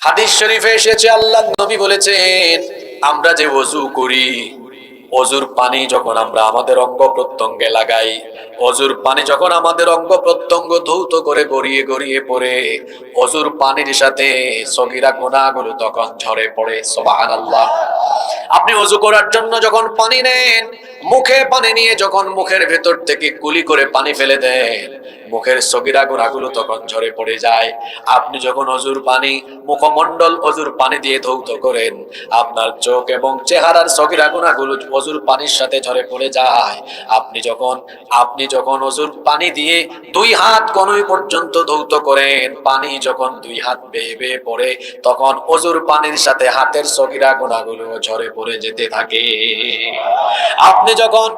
হাদিস শরীফে এসেছে, আল্লাহর নবী বলেছেন, আমরা যে ওযু করি, অজুর পানি যখন আমরা আমাদের অঙ্গ প্রত্যঙ্গে লাগাই, অজুর পানি যখন আমাদের অঙ্গ প্রত্যঙ্গ ধৌত করে গড়িয়ে গড়িয়ে পড়ে, অজুর পানির সাথে সগীরা গুনাহগুলো তখন ঝরে পড়ে। সুবহানাল্লাহ। আপনি ওযু করার জন্য যখন পানি নেন, মুখে পানি নিয়ে যখন মুখের ভেতর থেকে কুলি করে পানি ফেলে দেন, মুখের সগীরা গুনাহগুলো তখন ঝরে পড়ে যায়। আপনি যখন অজুর পানি, মুখমণ্ডল অজুর পানি দিয়ে ধৌত করেন, আপনার চোখ এবং চেহারার সগীরা গুনাহগুলো অজুর পানির সাথে ঝরে পড়ে যায়। আপনি যখন অজুর পানি দিয়ে 2 হাত কনুই পর্যন্ত ধৌত করেন, পানি যখন 2 হাত বেয়ে বেয়ে পড়ে, তখন অজুর পানির সাথে হাতের সগীরা গুনাহগুলো ঝরে পড়ে যেতে থাকে। আপনি যখন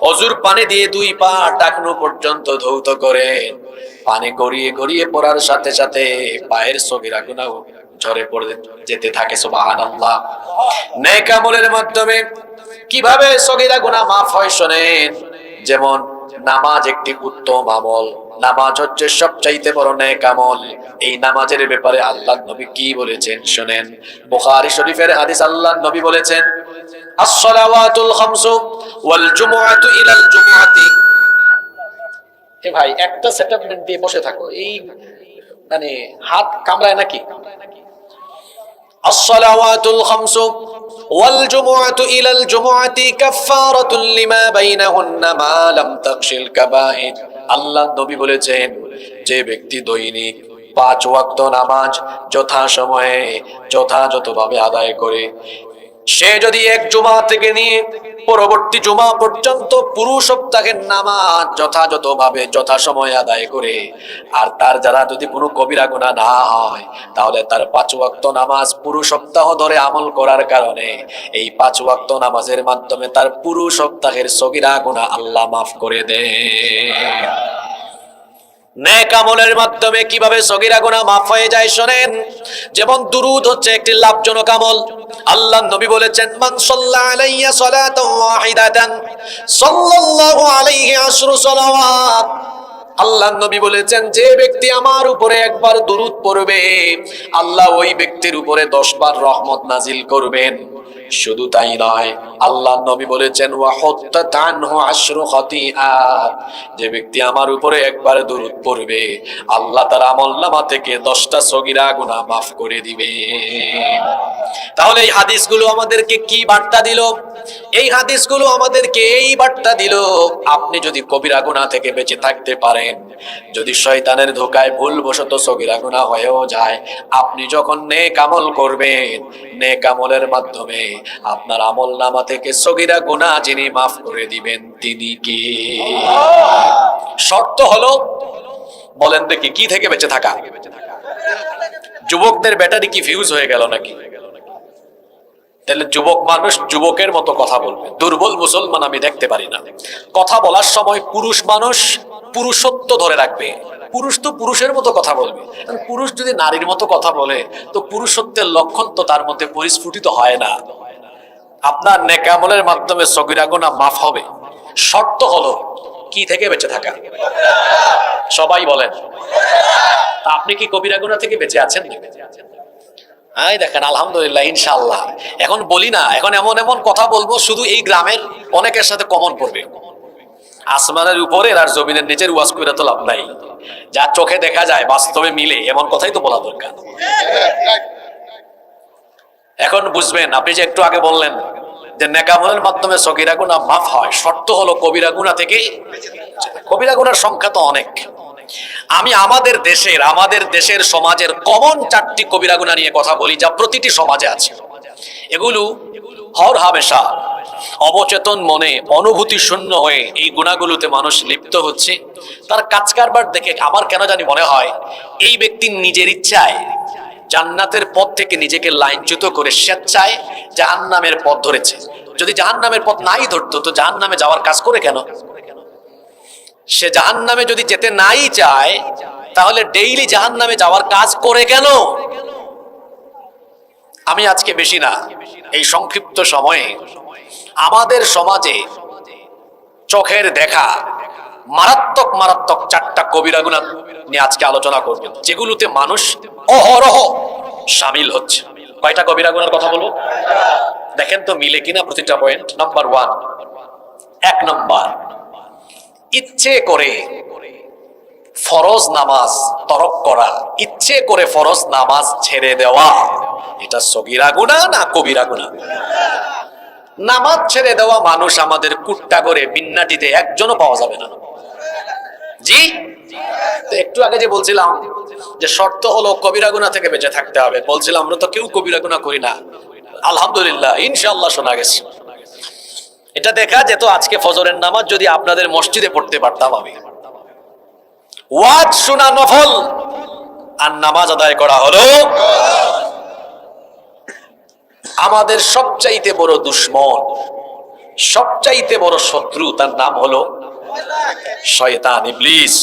অজুর পানি দিয়ে 2 পা টাকনু পর্যন্ত ধৌত করেন, পানি গড়িয়ে গড়িয়ে পড়ার সাথে সাথে পায়ের সগীরা গুনাহ ঝরে পড়ে যেতে থাকে। সুবহানাল্লাহ। নেক আমলের মাধ্যমে কিভাবে সগীরা গুনাহ মাফ হয় শোনেন। যেমন নামাজ একটি উত্তম আমল, নামাজ হচ্ছে সবচাইতে বড় নেক আমল। এই নামাজের ব্যাপারে আল্লাহর নবী কি বলেছেন শুনেন। বুখারী শরীফের হাদিস, আল্লাহর নবী বলেছেন, আস-সালাওয়াতুল খামসু ওয়াল জুমআতু ইলাল জুমআতি। এ ভাই, একটা সেটআপ দিয়ে বসে থাকো, এই মানে হাত কামড়ায় নাকি? আস-সালাওয়াতুল খামসু ওয়াল জুমআতু ইলাল জুমআতি কাফফারাতুন লিমা বাইনাহুন্না মা লাম তাকশিল কাবাইর। আল্লাহ নবী বলেছেন, যে ব্যক্তি দৈনিক 5 ওয়াক্ত নামাজ যথাসময়ে যথাযথভাবে আদায় করে, সে যদি এক জুমা থেকে নিয়ে পরবর্তী জুমা পর্যন্ত পুরো সপ্তাহের নামাজ যথাযথভাবে যথাসময়ে আদায় করে, আর তার যারা যদি কোনো কবিরা গুনাহ না হয়, তাহলে তার 5 ওয়াক্ত নামাজ পুরো সপ্তাহ ধরে আমল করার কারণে এই 5 ওয়াক্ত নামাজের মাধ্যমে তার পুরো সপ্তাহের সগীরা গুনাহ আল্লাহ মাফ করে দেন। নেক আমলের মাধ্যমে কিভাবে সগীরা গুনাহ মাফ হয়ে যায় শোনেন। যেমন দুরূদ হচ্ছে একটি লাভজনক আমল। আল্লাহর নবী বলেছেন, মান সাল্লা আলাইয়া সালাতান ওয়াহিদাতান সাল্লাল্লাহু আলাইহি আশরু সালাওয়াত। আল্লাহর নবী বলেছেন, যে ব্যক্তি আমার উপরে একবার দুরূদ পড়বে, আল্লাহ ওই ব্যক্তির উপরে 10 বার রহমত নাজিল করবেন। শুধু তাই নয়, আল্লাহর নবী বলেছেন, ওয়া হুত্তাত আনহু আশরু খাতিআত। যে ব্যক্তি আমার উপরে একবার দুরূদ পড়বে, আল্লাহ তার আমলনামা থেকে 10টা সগীরা গুনাহ মাফ করে দিবে। তাহলে এই হাদিসগুলো আমাদেরকে কি বার্তা দিল? এই হাদিসগুলো আমাদেরকে এই বার্তা দিল, আপনি যদি কবিরা গুনাহ থেকে বেঁচে থাকতে পারেন, যদি শয়তানের ধোঁকায় ভুলবশত সগীরা গুনাহ হয়েও যায়, আপনি যখন নেক আমল করবেন, নেক আমলের মাধ্যমে আপনার আমলনামা থেকে সগীরা গুনাহ যিনি মাফ করে দিবেন, তিনি কি? শর্ত হলো, বলেন দেখি, কি থেকে বেঁচে থাকা? যুবকদের ব্যাটারি কি ফিউজ হয়ে গেল নাকি? তাহলে যুবক মানুষ যুবকের মতো কথা বলবে। দুর্বল মুসলমান আমি দেখতে পারি না। কথা বলার সময় পুরুষ মানুষ পুরুষত্ব ধরে রাখবে। পুরুষ তো পুরুষের মতো কথা বলবে। পুরুষ যদি নারীর মতো কথা বলে, তো পুরুষত্বের লক্ষণ তো তার মধ্যে পরিস্ফুটিত হয় না। আপনার নেক আমলের মাধ্যমে সগীরা গুনাহ মাফ হবে। শর্ত হলো, কি থেকে বেঁচে থাকা? সবাই বলেন। তা আপনি কি কবিরা গুনাহ থেকে বেঁচে আছেন না? এই দেখেন, আলহামদুলিল্লাহ, ইনশাআল্লাহ। এখন বলি না, এখন এমন এমন কথা বলবো, শুধু এই গ্রামের অনেকের সাথে কমন পড়বে। আসমানের উপরের আর জমিনের নিচের ওয়াজ কইরা তো লাভ নাই। যা চোখে দেখা যায়, বাস্তবে মিলে, এমন কথাই তো বলা দরকার। এখন বুঝবেন, আপনি যে একটু আগে বললেন যে নেক আমলের মাধ্যমে সগীরা গুনাহ মাফ হয়, শর্ত হলো কবিরা গুনাহ থেকে। কবিরা গুনাহর সংখ্যা তো অনেক। আমি আমাদের দেশের সমাজের কমন 4টি কবিরা গুনাহ নিয়ে কথা বলি, যা প্রতিটি সমাজে আছে। এগুলো হর হামেশা অবচেতন মনে অনুভূতি শূন্য হয়ে এই গুনাহগুলোতে মানুষ লিপ্ত হচ্ছে। তার কাজ কারবার দেখে আমার কেন জানি মনে হয়, এই ব্যক্তি নিজের ইচ্ছায় জান্নাতের পথ থেকে নিজেকে লাইনচ্যুত করে স্বেচ্ছায় জাহান্নামের পথ ধরেছে। যদি জাহান্নামের পথ নাই ধরতো, তো জাহান্নামে যাওয়ার কাজ করে কেন? সে জাহান্নামে যদি যেতে নাই চায়, তাহলে ডেইলি জাহান্নামে যাওয়ার কাজ করে কেন? আমি আজকে বেশি না, এই সংক্ষিপ্ত সময়ে আমাদের সমাজে চোখের দেখা মারাত্মক 4টা কবিরা গুনাহ নিয়ে আজকে আলোচনা করব, যেগুলোতে মানুষ অহরহ শামিল হচ্ছে। কয়টা কবিরা গুনার কথা বলবো? দেখেন তো মিলে কিনা প্রতিটা পয়েন্ট। নাম্বার 1, 1 নম্বর, ইচ্ছে করে ফরজ নামাজ তরক করা, ইচ্ছে করে ফরজ নামাজ ছেড়ে দেওয়া, এটা সগীরা গুনাহ না কবিরা গুনাহ? নামাজ ছেড়ে দেওয়া মানুষ আমাদের কুট্টা করে বিন্নাটিতে একজনও পাওয়া যাবে না। জি, তো একটু আগে যে বলছিলাম যে শর্ত হলো কবিরা গুনাহ থেকে বেঁচে থাকতে হবে, বলছিলাম আমরা তো কেউ কবিরা গুনাহ করি না, আলহামদুলিল্লাহ, ইনশাআল্লাহ শোনা গেছে। এটা দেখা যেত আজকে ফজরের নামাজ যদি আপনাদের মসজিদে পড়তে পারতাম আমি, ওয়াজ শোনা নফল আর নামাজ আদায় করা হলো। আমাদের সবচাইতে বড় দুশ্মন, সবচাইতে বড় শত্রু, তার নাম হলো শয়তান, ইবলিস।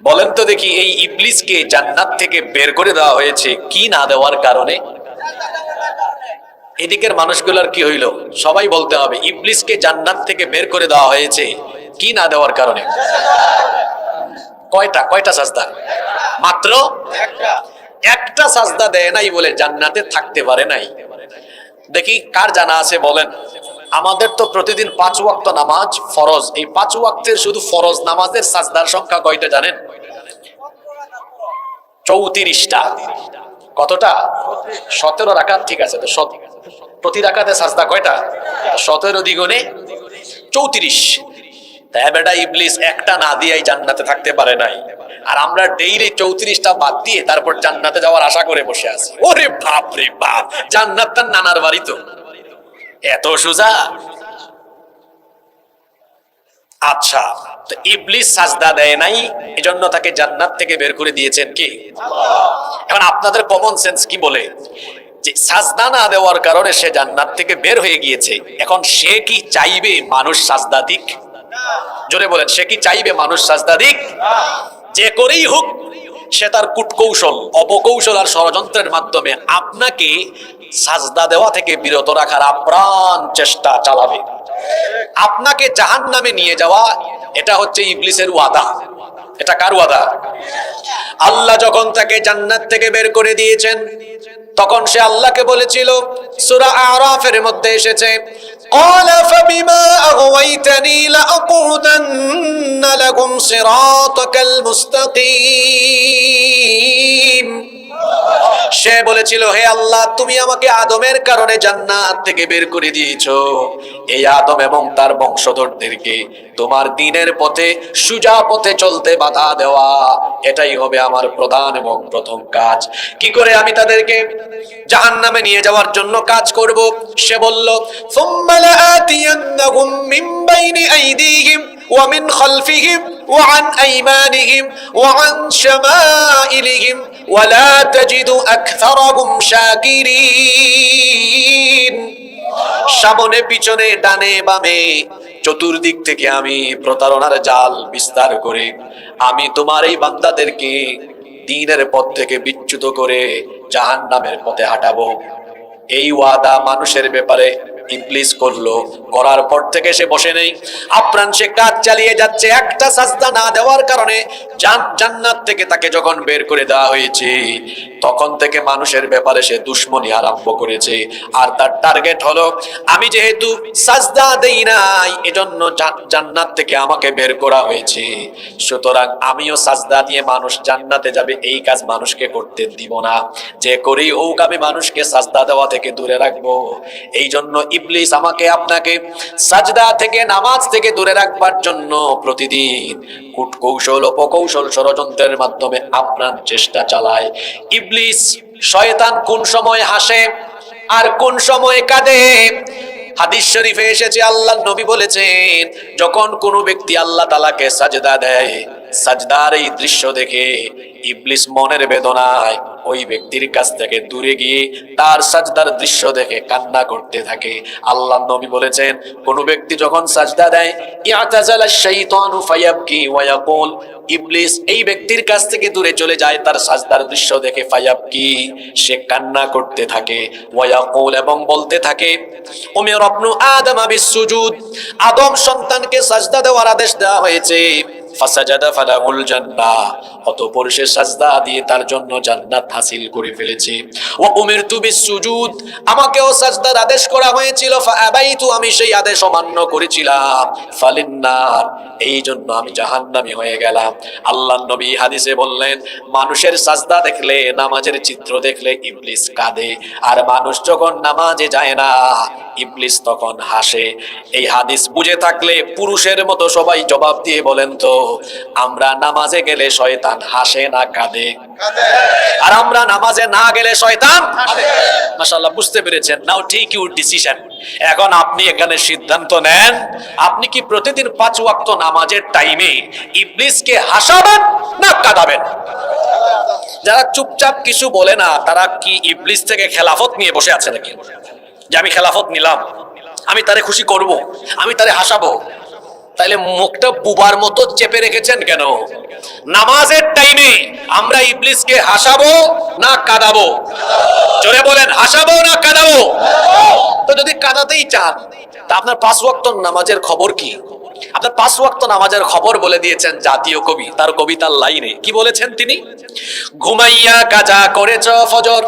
বলেন তো দেখি, এই ইবলিসকে জান্নাত থেকে বের করে দেওয়া হয়েছে কি না দেওয়ার কারণে? এদিকের মানুষগুলোর কি হইল? সবাই বলতে হবে, ইবলিসকে জান্নাত থেকে বের করে দেওয়া হয়েছে কি না দেওয়ার কারণে? কয়টা সাজদা? মাত্র একটা সাজদা দেয় নাই বলে জান্নাতে থাকতে পারে নাই। দেখি কার জানা আছে বলেন। আমাদের তো প্রতিদিন 5 ওয়াক্ত নামাজ ফরজ, এই 5 ওয়াক্তের শুধু ফরজ নামাজের সাজদার সংখ্যা কয়টা জানেন? 34টা। কতটা? 17 রাকাত, ঠিক আছে। তো প্রতি রাকাতে সাজদা কয়টা? 17 দ্বিগুণে 34। তাই বেটা ইবলিস একটা না দিয়েই জান্নাতে থাকতে পারে নাই, আর আমরা ডেইলি 34টা বাদ দিয়ে তারপর জান্নাতে যাওয়ার আশা করে বসে আছি। ওরে বাপ রে বাপ, জান্নাত তার নানার বাড়ি, তো এত সোজা? আচ্ছা, তো ইবলিস সাজদা দেয় নাই, এজন্য তাকে জান্নাত থেকে বের করে দিয়েছেন কি আল্লাহ। এখন আপনাদের কমন সেন্স কি বলে যে সাজদা না দেওয়ার কারণে সে জান্নাত থেকে বের হয়ে গিয়েছে, এখন সে কি চাইবে মানুষ সাজদা দিক? জোরে বলেন, সে কি চাইবে মানুষ সাজদা দিক? যে করেই হোক সে তার কূটকৌশল, অপকৌশল আর ষড়যন্ত্রের মাধ্যমে আপনাকে সাজদা দেওয়া থেকে বিরত রাখার আপ্রাণ চেষ্টা চালাবে, আপনাকে জাহান্নামে নিয়ে যাওয়া। এটা হচ্ছে ইবলিসের ওয়াদা। এটা কার ওয়াদা? আল্লাহ যখন তাকে জান্নাত থেকে বের করে দিয়েছেন, তখন সে আল্লাহকে বলেছিল, সূরা আরাফের মধ্যে এসেছে, قال فبما أغويتني لأقعدن لهم صراطك المستقيم। সে বলেছিল, হে আল্লাহ, তুমি আমাকে আদমের কারণে জান্নাত থেকে বের করে দিয়েছো, এই আদম এবং তার বংশধরদেরকে তোমার দ্বীনের পথে, সুজা পথে চলতে বাধা দেওয়া, এটাই হবে আমার প্রধান এবং প্রথম কাজ। কি করে আমি তাদেরকে জাহান্নামে নিয়ে যাওয়ার জন্য কাজ করব? সে বলল, সুম্মা লাআতিয়ান্নাহুম মিন বাইনি আইদিহিম ওয়া মিন খালফিহিম ওয়া আন আইমানিহিম ওয়া আন শামাইলিহিম ওয়া লা তাজিদু আকসারাহুম শাকিরিন। সামনে পিছনে ডানে বামে চতুর্দিক থেকে আমি প্রতারণার জাল বিস্তার করে আমি তোমার এই বান্দাদেরকে দ্বীনের পথ থেকে বিচ্যুত করে জাহান্নামের পথে হাঁটাবো। এই ওয়াদা মানুষের ব্যাপারে ইবলিস করলো, করার পর থেকে সে বসে নেই, আপ্রাণ সে কাজ চালিয়ে যাচ্ছে। একটা সাজদা না দেওয়ার কারণে জান্নাত থেকে তাকে যখন বের করে দেওয়া হয়েছে, তখন থেকে মানুষের ব্যাপারে সে দুশ্মনী আরম্ভ করেছে। আর তার টার্গেট হলো, আমি যেহেতু সাজদা দেই নাই, এজন্য জান্নাত থেকে আমাকে বের করা হয়েছে, সুতরাং আমিও সাজদা দিয়ে মানুষ জান্নাতে যাবে এই কাজ মানুষকে করতে দিব না। যে করেই হোক আমি মানুষকে সাজদা দেওয়া থেকে দূরে রাখবো। এই জন্য ইবলিস আমাকে আপনাকে সাজদা থেকে, নামাজ থেকে দূরে রাখবার জন্য প্রতিদিন কূটকৌশল, অপকৌশল, ষড়যন্ত্রের মাধ্যমে আপ্রাণ চেষ্টা চালায়। ইবলিস শয়তান কোন সময় হাসে আর কোন সময় কাঁদে? হাদিস শরীফে এসেছে, আল্লাহর নবী বলেছেন, যখন কোনো ব্যক্তি আল্লাহ তাআলাকে সাজদা দেয়, সাজদার এই দৃশ্য দেখে ইবলিস মনের বেদনায় ওই ব্যক্তির কাছ থেকে দূরে গিয়ে তার সাজদার দৃশ্য দেখে কান্না করতে থাকে। আল্লাহর নবী বলেছেন, কোন ব্যক্তি যখন সাজদা দেয়, ইয়াতাজালা শাইতানু ফায়াবকি ওয়া ইয়াকুল, ইবলিস এই ব্যক্তির কাছ থেকে দূরে চলে যায় তার সাজদার দৃশ্য দেখে। ফায়াবকি, সে কান্না করতে থাকে। ওয়া ইয়াকুল, এবং বলতে থাকে, উমিরা ইবনু আদম বিসসুজুদ, আদম সন্তানকে সাজদা দেওয়ার আদেশ দেওয়া হয়েছে। ফাসাজাদা ফালাহুল জান্নাহ, অতঃপর সে সাজদা দিয়ে তার জন্য জান্নাত হাসিল করে ফেলেছে। ওয়া উমিরতু বিসসুজুদ, আমাকেও সাজদার আদেশ করা হয়েছিল, ফাআবাইতু, আমি সেই আদেশ অমান্য করেছিলাম, ফালিন্নার, এই জন্য আমি জাহান্নামী হয়ে গেলাম। আল্লাহর নবী হাদিসে বললেন, মানুষের সাজদা দেখলে, নামাজের চিত্র দেখলে ইবলিস কাঁদে, আর মানুষ যখন নামাজে যায় না ইবলিস তখন হাসে। এই হাদিস বুঝে থাকলে পুরুষের মতো সবাই জবাব দিয়ে বলেন তো, আমরা নামাজে গেলে শয়তান হাসে না কাঁদে? আর আমরা নামাজে না গেলে শয়তান হাসে। মাশাআল্লাহ, বুঝতে পেরেছেন? নাও টেক ইউর ডিসিশন। এখন আপনি এখানে সিদ্ধান্ত নেন, আপনি কি প্রতিদিন 5 ওয়াক্ত নামাজের টাইমে ইবলিসকে হাসাবেন না কাঁদাবেন? যারা চুপচাপ কিছু বলে না, তারা কি ইবলিস থেকে খেলাফত নিয়ে বসে আছে নাকি? যে আমি খেলাফত নিলাম, আমি তারে খুশি করব, আমি তারে হাসাবো। তাইলে মুখটা বুবার মতো চেপে রেখেছেন কেন? নামাজের টাইমে আমরা ইবলিসকে হাসাবো না কাঁদাবো? জোরে বলেন, হাসাবো না কাঁদাবো? তো যদি কাঁদাতেই চান, তা আপনার 5 ওয়াক্ত নামাজের খবর কি? আপনার 5 ওয়াক্ত নামাজের খবর বলে দিয়েছেন জাতীয় কবি, তার কবিতার লাইনে কি বলেছেন তিনি? ঘুমাইয়া কাজা করেছ ফজর,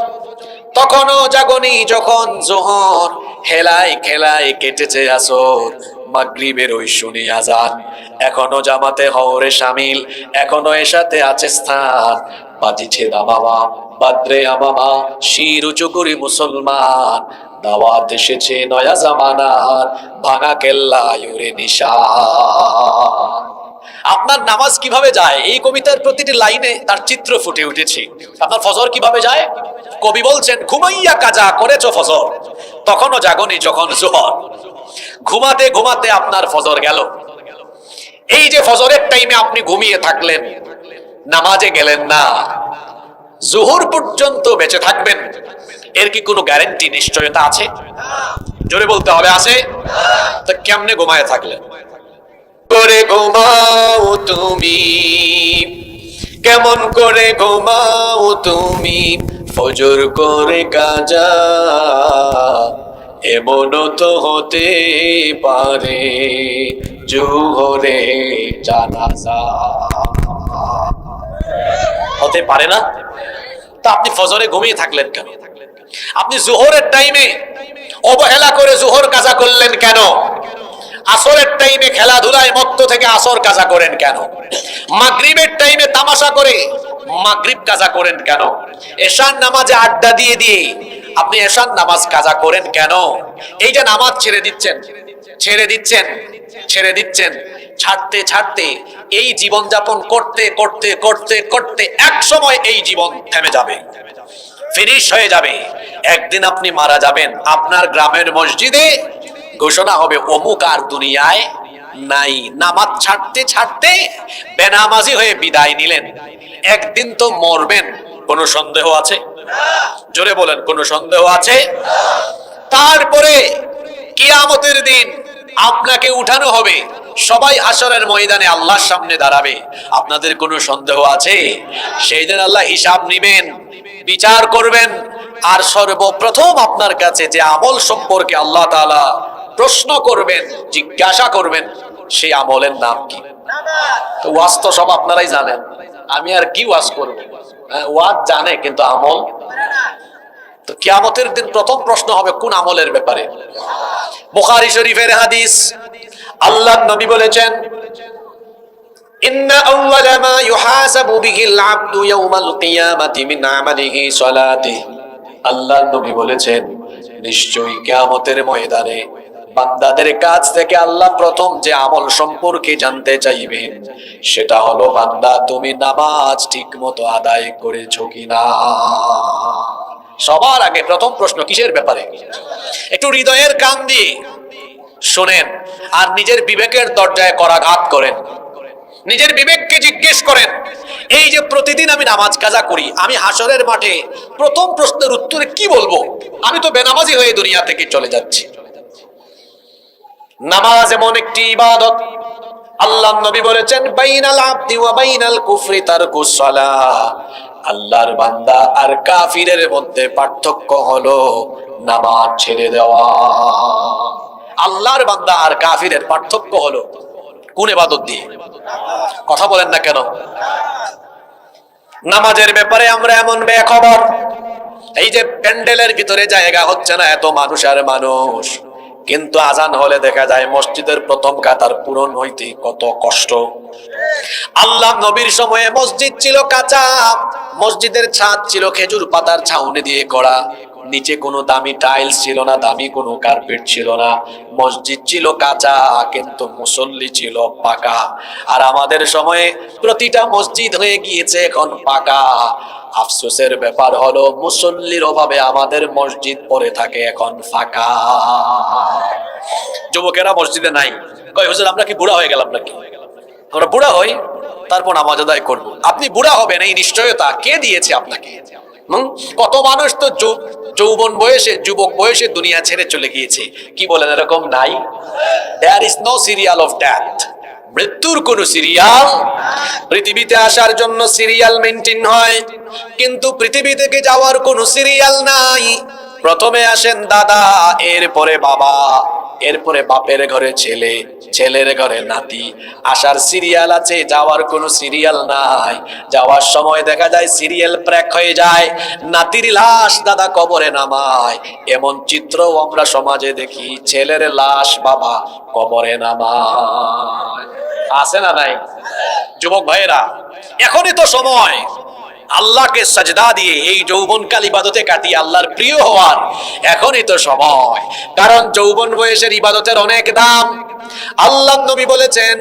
তখনও জাগনি যখন জোহর, হেলায় খেলায় কেটেছে আসর, মাগরিবের ওই শুনি আজান, এখনো জামাতে হওরে শামিল, এখনো এসাতে আছে স্থান, বাজিছে দামামা বাদ্রে আমামা, শির উঁচু করি মুসলমান, দাওয়াত এসেছে নয়া জামানার, ভাঙা কেল্লায় ওরে নিশান। আপনার নামাজ কিভাবে যায়, এই কবিতার প্রতিটি লাইনে তার চিত্র ফুটে উঠেছে। আপনার ফজর কিভাবে যায়? কবি বলছেন, ঘুমাইয়া কাজা করেছো ফজর, তখনও জাগনি যখন জোহর। ঘুমাতে ঘুমাতে আপনার ফজর গেল। এই যে ফজরের টাইমে আপনি ঘুমিয়ে থাকলেন, নামাজে গেলেন না, জোহর পর্যন্ত বেঁচে থাকবেন, এর কি কোনো গ্যারান্টি, নিশ্চয়তা আছে? জোরে বলতে হবে, আছে? তো কেমনে ঘুমায় থাকলেন? করে ঘুমাও তুমি, কেমন করে ঘুমাও তুমি, ফজর করে কাজা, এমনও তো হতে পারে জোহরে জানাজা। হতে পারে না? তা আপনি ফজরে ঘুমিয়ে থাকলেন কেন? আপনি জোহরের টাইমে অবহেলা করে জোহর কাজা করলেন কেন? আসরের টাইমে খেলাধুলায় মত্ত থেকে আসর কাজা করেন কেন? মাগরিবের টাইমে তামাশা করে মাগরিব কাজা করেন কেন? এশার নামাজে আড্ডা দিয়ে দিয়ে আপনি এশার নামাজ কাজা করেন কেন? এই যে নামাজ ছেড়ে দিচ্ছেন, ছেড়ে দিচ্ছেন, ছেড়ে দিচ্ছেন, ছাড়তে ছাড়তে, এই জীবন যাপন করতে করতে করতে করতে এক সময় এই জীবন থেমে যাবে, ফিনিশ হয়ে যাবে। একদিন আপনি মারা যাবেন, আপনার গ্রামের মসজিদে ঘোষণা হবে অমুক আর দুনিয়ায় নাই। নামাজ ছাড়তে ছাড়তে বেনামাজি হয়ে বিদায় নিলেন, একদিন তো মরবেন, কোনো সন্দেহ আছে? জোরে বলেন, কোনো সন্দেহ আছে? তারপরে কিয়ামতের দিন আপনাকে উঠানো হবে, সবাই হাসরের ময়দানে আল্লাহর সামনে দাঁড়াবে। আপনাদের কোনো সন্দেহ আছে? সেই দিন আল্লাহ হিসাব নিবেন, বিচার করবেন, আর সর্বপ্রথম আপনার কাছে যে আমল সম্পর্কে আল্লাহ তাআলা প্রশ্ন করবেন, জিজ্ঞাসা করবেন, সেই আমলের নাম কি? তো ওয়াজ তো সব আপনারাই জানেন, আমি আর কি ওয়াজ করব? ওয়াজ জানে কিন্তু আমল। তো কিয়ামতের দিন প্রথম প্রশ্ন হবে কোন আমলের ব্যাপারে? বুখারী শরীফের হাদিস, আল্লাহর নবী বলেছেন, ইন্না আউওয়ালা মা ইউহাসাবু বিহিল আবদু ইয়াউমাল কিয়ামাতি মিন আমালিহি সালাতিহি। আল্লাহর নবী বলেছেন, নিশ্চয়ই কিয়ামতের ময়দানে বান্দাদের কাছ থেকে আল্লাহ প্রথম যে আমল সম্পর্কে জানতে চাইবেন সেটা হলো, বান্দা তুমি নামাজ ঠিকমতো আদায় করেছো কিনা। সবার আগে প্রথম প্রশ্ন কিসের ব্যাপারে? একটু হৃদয়ের কান দিয়ে শোনেন, আর নিজের বিবেকের দরজায় করাঘাত করেন, নিজের বিবেককে জিজ্ঞেস করেন, এই যে প্রতিদিন আমি নামাজ কাজা করি, আমি হাসরের মাঠে প্রথম প্রশ্নের উত্তরে কি বলবো? আমি তো বেনামাজি হয়ে দুনিয়া থেকে চলে যাচ্ছি। নামাজ এমন একটি ইবাদত, আল্লাহর নবী বলেছেন, বাইনাল আবদি ওয়া বাইনাল কুফরি তারকুস সালাহ। আল্লাহর বান্দা আর কাফিরের মধ্যে পার্থক্য হলো নামাজ ছেড়ে দেওয়া। আল্লাহর বান্দা আর কাফিরের পার্থক্য হলো কোন ইবাদত দিয়ে? কথা বলেন না কেন? নামাজের ব্যাপারে আমরা এমন বেখবর, এই যে প্যান্ডেলের ভিতরে জায়গা হচ্ছে না, এত মানুষ আর মানুষ, কিন্তু আজান হলে দেখা যায় মসজিদের প্রথম কাতার পূরণ হইতে কত কষ্ট। আল্লাহ নবীর সময়ে মসজিদ ছিল কাঁচা, মসজিদের ছাদ ছিল খেজুর পাতার ছাউনি দিয়ে করা, নিচে কোনো দামি টাইলস ছিল না, দামি কোনো কার্পেট ছিল না, মসজিদ ছিল কাঁচা কিন্তু মুসল্লি ছিল পাকা। আর আমাদের সময়ে প্রতিটা মসজিদ হয়ে গিয়েছে এখন পাকা। আফসোসের ব্যাপার হলো মুসল্লির অভাবে আমাদের মসজিদ পড়ে থাকে এখন ফাঁকা। যুবকেরা মসজিদে নাই, কয় হুজুর আমরা কি বুড়া হয়ে গেলাম নাকি? আমরা বুড়া হই তারপর নামাজ আদায় করবো। আপনি বুড়া হবেন এই নিশ্চয়তা কে দিয়েছে আপনাকে? কত মানুষ তো যৌবন বয়সে, যুবক বয়সে দুনিয়া ছেড়ে চলে গিয়েছে। কি বলেন, এরকম নাই? There is no serial of death. মৃত্যুর কোন সিরিয়াল? পৃথিবীতে আসার জন্য সিরিয়াল মেনটেন হয়, কিন্তু পৃথিবী থেকে যাওয়ার কোন সিরিয়াল নাই। প্রথমে আসেন দাদা, এরপরে বাবা, এরপরে বাপের ঘরে ছেলে, ছেলের ঘরে নাতি। আসার সিরিয়াল আছে, যাওয়ার কোনো সিরিয়াল নাই। যাওয়ার সময় দেখা যায় সিরিয়াল ব্রেক হয়ে যায়, নাতির লাশ দাদা কবরে নামায়। এমন চিত্রও আমরা সমাজে দেখি, ছেলের লাশ বাবা কবরে নামায়। আছে না নাই? যুবক ভাইয়েরা, এখনই তো সময় আল্লাহকে সাজদা দিয়ে এই যৌবনকাল ইবাদতে কাটিয়ে আল্লাহর প্রিয় হওয়ার। এখনই তো সময়, কারণ যৌবন বয়সের ইবাদতের অনেক দাম। আল্লাহ নবী বলেছেন,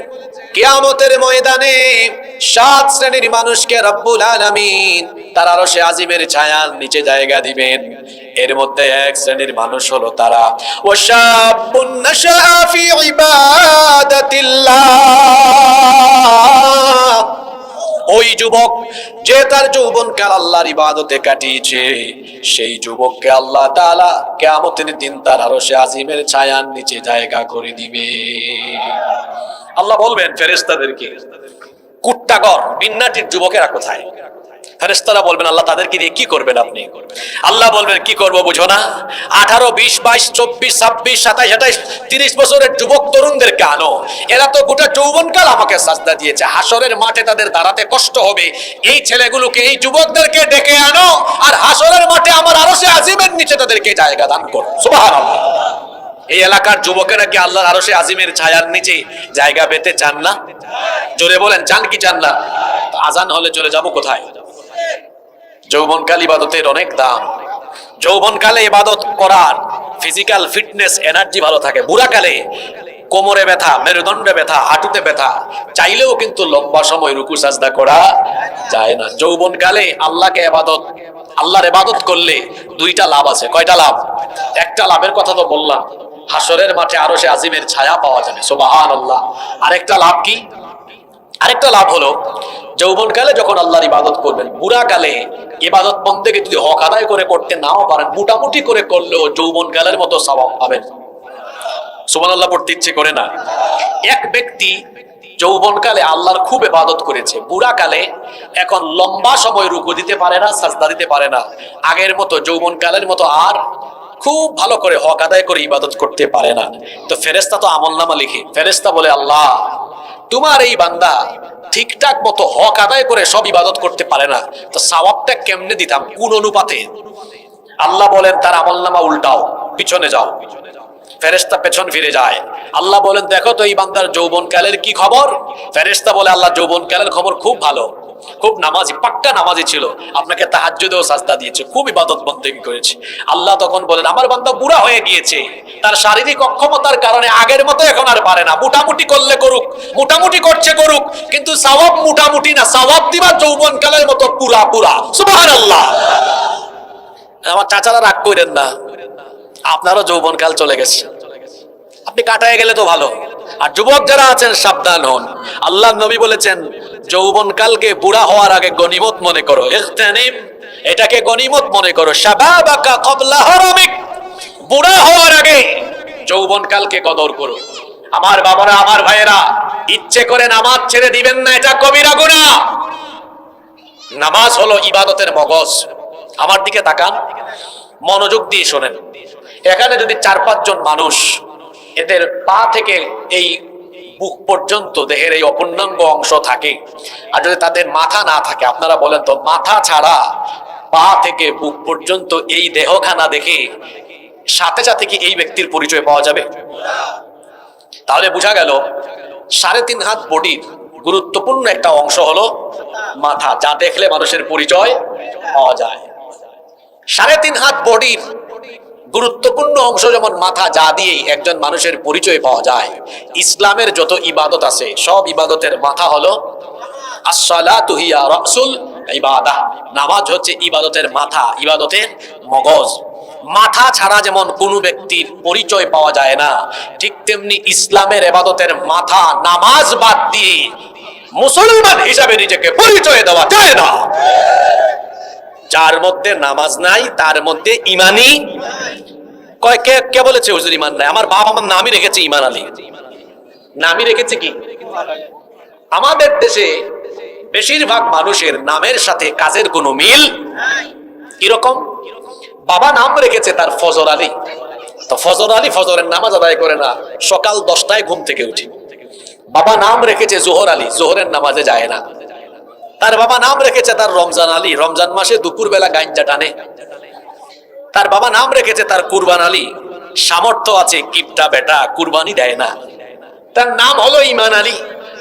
কিয়ামতের ময়দানে 7 শ্রেণীর মানুষকে রব্বুল আলামিন তার আরশে আজিমের ছায়ার নিচে জায়গা দিবেন। এর মধ্যে 1 শ্রেণীর মানুষ হলো তারা, ওয়াশাবুন নাশা ফি ইবাদাতিল্লাহ। ওই যুবক যে তার যৌবনকাল আল্লাহর ইবাদতে কাটিয়েছে, সেই যুবককে আল্লাহ তাআলা কিয়ামতের দিন তার আরশে আজিমের ছায়ার নিচে জায়গা করে দিবে। আল্লাহ বলবেন ফেরেশতাদেরকে, কুট্টাগর বিন্নাটির যুবকেরা কোথায়? ফেরেশতারা বলবেন, আল্লাহ তাদেরকে দিয়ে কি করবেন আপনি? আল্লাহ বলবেন, কি করব বুঝো না? 18, 20, 22, 24, 26, 27, 28, 30 বছরের যুবক তরুণদেরকে আনো। এরা তো গোটা যৌবনকাল আমাকে সাজদা দিয়েছে, হাসরের মাঠে তাদের দাঁড়াতে কষ্ট হবে। এই ছেলেগুলোকে, এই যুবকদেরকে ডেকে আনো, আর হাসরের মাঠে আমার আরশে আজিমের নিচে তাদেরকে জায়গা দান করো। সুবহানাল্লাহ। এই এলাকার যুবকেরা কি আল্লাহর আরশে আজিমের ছায়ার নিচে জায়গা পেতে চান না? জোরে বলেন, চান কি চান না? আজান হলে চলে যাব কোথায়? যৌবনকাল ইবাদতের অনেক দাম। যৌবনকালে ইবাদত করার ফিজিক্যাল ফিটনেস, এনার্জি ভালো থাকে। বুড়াকালে কোমরে ব্যথা, মেরুদণ্ডে ব্যথা, হাঁটুতে ব্যথা, চাইলেও কিন্তু লম্বা সময় রুকু সাজদা করা যায় না। যৌবনকালে আল্লাহর ইবাদত করলে 2টা লাভ আছে। কয়টা লাভ? একটা লাভের কথা তো বললাম, হাসরের মাঠে আরশে আজিমের ছায়া পাওয়া যাবে। সুবহানাল্লাহ। আরেকটা লাভ কি? আরেকটা লাভ হলো, যৌবনকালে যখন আল্লাহর ইবাদত করবেন, বুড়াকালে ইবাদত বন্দেগী যদি হক আদায় করে করতে নাও পারেন, মোটামুটি করে করলেও যৌবনকালের মতো সওয়াব পাবেন। সুবহানাল্লাহ পড়তে ইচ্ছে করে না? এক ব্যক্তি যৌবনকালে আল্লাহর খুব ইবাদত করেছে, বুড়াকালে এখন লম্বা সময় রুকু দিতে পারে না, সাজদা দিতে পারে না, আগের মতো যৌবনকালের মতো আর খুব ভালো করে হক আদায় করে ইবাদত করতে পারে না। তো ফেরেশতা তো আমলনামা লিখে, ফেরেশতা বলে, আল্লাহ তোমার এই বান্দা ঠিকঠাক মতো হক আদায় করে সব ইবাদত করতে পারে না, তো সওয়াবটা কেমনে দিতাম, কোন অনুপাতে? আল্লাহ বলেন, তার আমলনামা উল্টাও, পিছনে যাও। ফেরেশতা পেছন ফিরে যায়। আল্লাহ বলেন, দেখো তো এই বান্দার যৌবনকালের কি খবর? ফেরেশতা বলে, আল্লাহ যৌবনকালের খবর খুব ভালো, খুব নামাজি, পাক্কা নামাজি ছিল, আপনাকে তাহাজ্জুদেও সাজদা দিয়েছে, খুব ইবাদত বন্দেগী করেছে। আল্লাহ তখন বলেন, আমার বান্দা বুড়া হয়ে গিয়েছে, তার শারীরিক অক্ষমতার কারণে আগের মতো এখন আর পারে না, মোটামুটি করলে করুক, মোটামুটি করছে করুক, কিন্তু সওয়াব মোটামুটি না, সওয়াব দিবা যৌবনকালের মতো পুরা পুরা। সুবহানাল্লাহ। আমার চাচারা রাগ করেন না, আপনারও যৌবনকাল চলে গেছে, আপনি কাটায় গেলে তো ভালো। আর যুবক যারা আছেন সাবধান হন। আল্লাহ নবী বলেছেন, যৌবনকালকে বুড়া হওয়ার আগে গনিমত মনে করো, ইগতানিম, এটাকে গনিমত মনে করো। শাবাবাকা ক্বাবলা হারামিক, বুড়া হওয়ার আগে যৌবনকালকে কদর করো। আমার বাবারা, আমার ভাইয়েরা, ইচ্ছে করে নামাজ ছেড়ে দিবেন না, এটা কবিরা গুনাহ। নামাজ হলো ইবাদতের মগজ। আমার দিকে তাকান, মনোযোগ দিয়ে শোনেন। এখানে যদি 4-5 জন মানুষ এদের পা থেকে এই বুক পর্যন্ত দেহের এই অপূর্ণাঙ্গ অংশ থাকে, আর যদি তাদের মাথা না থাকে, আপনারা বলেন তো মাথা ছাড়া পা থেকে বুক পর্যন্ত এই দেহখানা দেখে সাথে সাথে কি এই ব্যক্তির পরিচয় পাওয়া যাবে? তাহলে বোঝা গেল 3.5 হাত বডির গুরুত্বপূর্ণ একটা অংশ হলো মাথা, যা দেখলে মানুষের পরিচয় পাওয়া যায়। 3.5 হাত বডির গুরুত্বপূর্ণ অংশ যেমন মাথা, যা দিয়ে একজন মানুষের পরিচয় পাওয়া যায়। ইসলামের যত ইবাদত আছে সব ইবাদতের মাথা হলো আসসালাতু হিয়া রাসুল ইবাদাহ। নামাজ হচ্ছে ইবাদতের মাথা, ইবাদতের মগজ। মাথা ছাড়া যেমন কোনো ব্যক্তির পরিচয় পাওয়া যায় না, ঠিক তেমনি ইসলামের ইবাদতের মাথা নামাজ বাদ দিয়ে মুসলমান হিসাবে নিজেকে পরিচয় দেওয়া যায় না। যার মধ্যে নামাজ নাই তার মধ্যে ইমানই কয়। কে বলেছে হুজুর ইমান নাই? আমার বাবা আমার নামই রেখেছে ইমান আলী, নামই রেখেছে কি? আমাদের দেশে বেশিরভাগ মানুষের নামের সাথে কাজের কোনো মিল। কিরকম? বাবা নাম রেখেছে তার ফজর আলী, তো ফজর আলী ফজরের নামাজ আদায় করে না, সকাল 10টায় ঘুম থেকে উঠি। বাবা নাম রেখেছে জোহর আলী, জোহরের নামাজে যায় না। তার বাবা নাম রেখেছে তার রমজান আলী, রমজান মাসে দুপুর বেলা গাঞ্জা টানে। তার বাবা নাম রেখেছে তার কুরবান আলী, সামর্থ্য আছে কিপটা বেটা, কুরবানি দেয় না। তার নাম হলো ইমান আলী,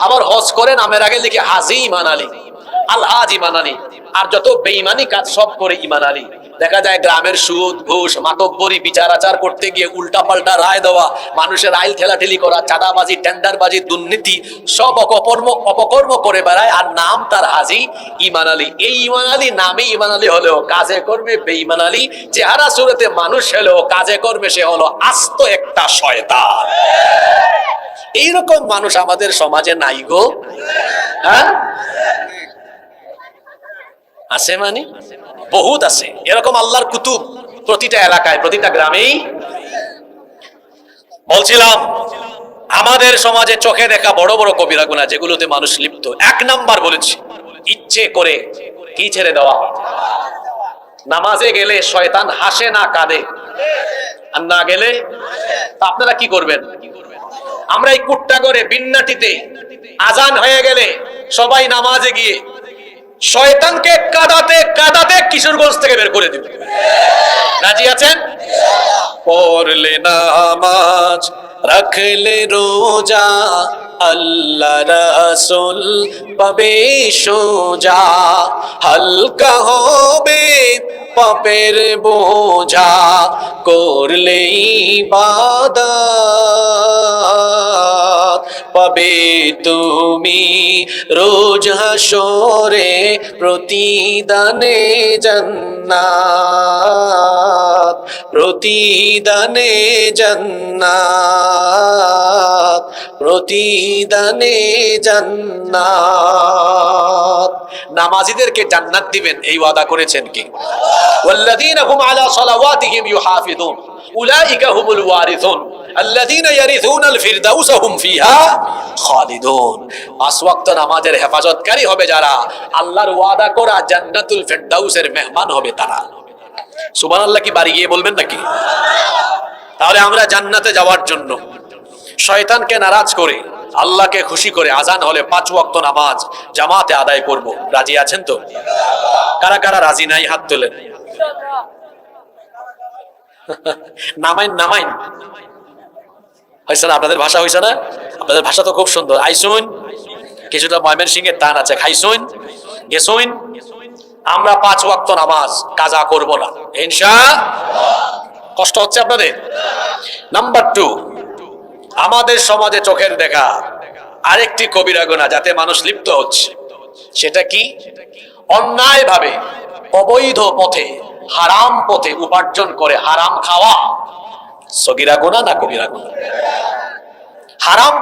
আবার হজ করে নামের আগে লিখে হাজি ইমান আলী, আল হাজ ইমান আলী। আর যত বেঈমানি কাজ সব করে ইমান আলী। দেখা যায় গ্রামের সুদ ঘুষ মাতব্বরি বিচার আচার করতে গিয়ে উল্টা পাল্টা রায় দেওয়া, মানুষের আইল ঠেলাঠেলি করা, চাঁদাবাজি টেন্ডারবাজি দুর্নীতি সব অপকর্ম করে বেড়ায়, আর নাম তার হাজি ইমান আলী। এই ইমান আলী নামে ইমান আলী হলেও কাজে কর্মে বেঈমান আলী, চেহারা সুরতে মানুষ হলেও কাজে কর্মে সে হলো আস্ত একটা শয়তান। এইরকম মানুষ আমাদের সমাজে নাই গো? হ্যাঁ আছে, মানে বহুত আছে এরকম আল্লাহর কুতুব প্রতিটা এলাকায় প্রতিটা গ্রামেই। বলছিলাম আমাদের সমাজে চোখে দেখা বড় বড় কবিরা গুনাহ যেগুলোতে মানুষ লিপ্ত, 1 নাম্বার বলেছি ইচ্ছে করে কি ছেড়ে দেওয়া। নামাজে গেলে শয়তান হাসে না কাঁদে, আর না গেলে আপনারা কি করবেন? আমরা এই কুট্টাগড়ে বিন্নাটিতে আজান হয়ে গেলে সবাই নামাজে গিয়ে শয়তানকে কাঁদাতে কাঁদাতে কিশোরগঞ্জ থেকে বের করে দিবে। রাজি আছেন? পড়লে নামাজ রাখলে রোজা আল্লাহ রাসূল পাবে সোজা, হালকা হবে পাপের বোঝা করলে ইবাদত, পাবে তুমি রোজ হাসরে প্রতিদানে জান্নাত, প্রতিদানে জান্নাত, প্রতিদানে জান্নাত। নামাজীদেরকে জান্নাত দিবেন এই ওয়াদা করেছেন কি? ওয়াল্লাযীনা হুম আলা সালাওয়াতিহিম ইউহাফিযুন উলাইকা হুমুল ওয়ারিসুন আল্লাযীনা ইয়ারিসুনাল ফিরদাউসা হুম ফিহা খালিদুন। 5 ওয়াক্ত নামাজের হেফাজতকারী হবে যারা, আল্লাহর ওয়াদা করা জান্নাতুল ফিরদাউসের মেহমান হবে তারা। সুবহানাল্লাহ কি বাড়ি গিয়ে বলবেন নাকি? তাহলে আমরা জান্নাতে যাওয়ার জন্য শয়তানকে নারাজ করে আল্লাহকে খুশি করে আজান হলে 5 ওয়াক্ত নামাজ জামাতে আদায় করব। রাজি আছেন তো? কারা কারা রাজি নাই হাত তোলেন। নামাইন নামাইন। হয়েছে না? আপনাদের ভাষা হয়েছে না? আপনাদের ভাষা তো খুব সুন্দর। আইসুন, কিছুটা ময়মনসিংহের টান আছে। খাইসুন, গেসুন। আমরা 5 ওয়াক্ত নামাজ কাজা করব না ইনশাআল্লাহ। কষ্ট হচ্ছে আপনাদের? নাম্বার 2, আমাদের সমাজে চোখের দেখা আরেকটি কবিরা গুনাহ যাতে মানুষ লিপ্ত হচ্ছে, সেটা কি? অন্যায় ভাবে অবৈধ পথে হারাম পথে উপার্জন করে হারাম খাওয়া। সগীরা গুনাহ না কবিরা গুনাহ? হারাম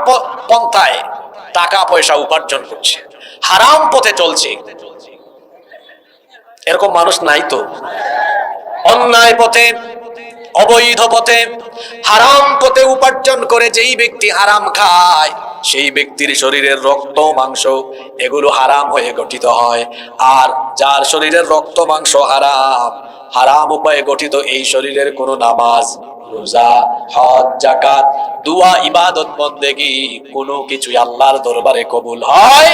পন্থায় টাকা পয়সা উপার্জন করছে, হারাম পথে চলছে, এরকম মানুষ নাই তো? অন্যায় পথে অবৈধ পথে হারাম পথে উপার্জন করে যেই ব্যক্তি হারাম খায় সেই ব্যক্তির শরীরের রক্ত মাংস এগুলো হারাম হয়ে গঠিত হয়। আর যার শরীরের রক্ত মাংস হারাম, হারাম উপায়ে গঠিত এই শরীরের কোনো নামাজ, রোজা, হজ, যাকাত, দুয়া, ইবাদত, বন্দেগী কোনো কিছুই আল্লাহর দরবারে কবুল হয়।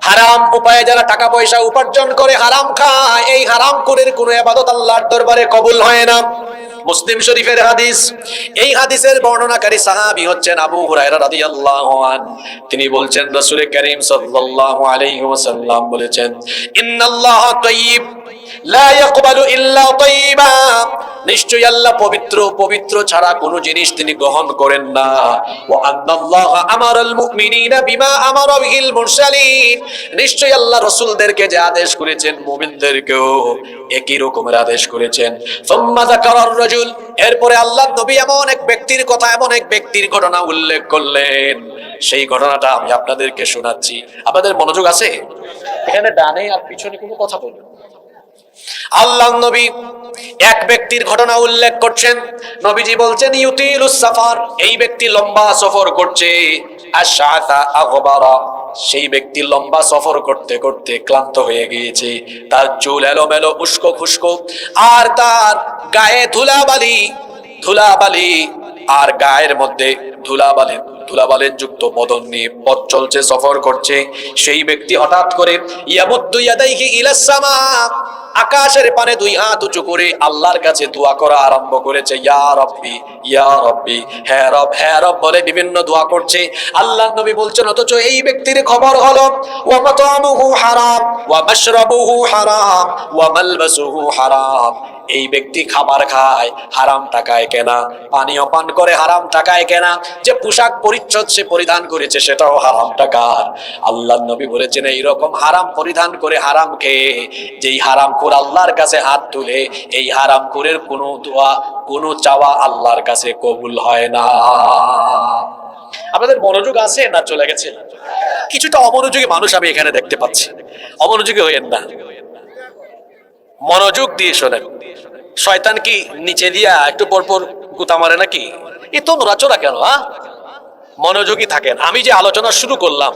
হারাম উপায়ে যারা টাকা পয়সা উপার্জন করে হারাম খায়, এই হারাম করে কোনো ইবাদত আল্লাহর দরবারে কবুল হয় না। মুসলিম শরীফের হাদিস, এই হাদিসের বর্ণনাকারী সাহাবী হচ্ছেন আবু হুরায়রা রাদিয়াল্লাহু আনহু। তিনি বলছেন রাসূল করিম সাল্লাল্লাহু আলাইহি ওয়াসাল্লাম বলেছেন, ইন্নাল্লাহা তাইয়্যিব লা ইয়াকবালু ইল্লা তাইয়্যিবা, নিশ্চয়ই আল্লাহ পবিত্র, পবিত্র ছাড়া কোনো জিনিস তিনি গ্রহণ করেন না। ওয়া আন্নাল্লাহা আমারাল মুমিনিনা বিমা আমারা বিহিল মুরসালিন, নিশ্চয়ই আল্লাহ রাসূলদেরকে যে আদেশ করেছেন মুমিনদেরকেও একই রকমের আদেশ করেছেন। সুম্মা যাকারার রাজুল, এরপরে আল্লাহর নবী এমন এক ব্যক্তির কথা, এমন এক ব্যক্তির ঘটনা উল্লেখ করলেন, সেই ঘটনাটা আমি আপনাদেরকে শোনাচ্ছি। আপনাদের মনোযোগ আছে? এখানে ডানে আর পিছনে কোনো কথা বলবেন। আল্লাহর নবী এক ব্যক্তির ঘটনা উল্লেখ করছেন। নবীজি বলছেন ইউতিলুস সাফার, এই ব্যক্তি লম্বা সফর করছে। আশআতা আগবারা, সেই ব্যক্তি লম্বা সফর করতে করতে ক্লান্ত হয়ে গিয়েছে। তার চুল এলোমেলো, উস্কো খুস্কো, আর তার গায়ে ধুলাবালি, ধুলাবালি, আর গায়ের মধ্যে ধুলাবালির যুক্ত বদন নিয়ে পথ চলছে, সফর করছে। সেই ব্যক্তি হঠাৎ করে ইয়ামুদ্দু ইয়াদাইহি ইলাস সামা, আকাশের পানে দুই হাত উঁচু করে আল্লাহর কাছে দোয়া করা আরম্ভ করেছে। ইয়া রব্বি, ইয়া রব্বি, হে রব, হে রব বলে বিভিন্ন দোয়া করছে। আল্লাহর নবী বলছেন অথচ এই ব্যক্তির খবর হলো ওয়া মাতামুহু হারাম ওয়া মাশরাবুহু হারাম ওয়া মালবাসুহু হারাম, এই ব্যক্তি খাবার খায় হারাম টাকায় কেনা, পানীয় পান করে হারাম টাকায় কেনা, যে পোশাক পরিচ্ছদ সে পরিধান করেছে সেটাও হারাম টাকার। আল্লাহর নবী বলেছেন এইরকম হারাম পরিধান করে হারাম খেয়ে যেই হারামখোর আল্লাহর কাছে হাত তুলে, এই হারামখোরের কোনো দোয়া, কোনো চাওয়া আল্লাহর কাছে কবুল হয় না। আপনাদের মনোযোগ আছে না চলে গেছে? কিছুটা অমনোযোগী মানুষ আমি এখানে দেখতে পাচ্ছি। অমনোযোগী হইেন না, মনোযোগ দিয়ে শোনেন। শয়তান কি নিচে দিয়া একটু পরপর গুতা মারে নাকি? এ তো নড়াচড়া কেন? মনোযোগী থাকেন। আমি যে আলোচনা শুরু করলাম,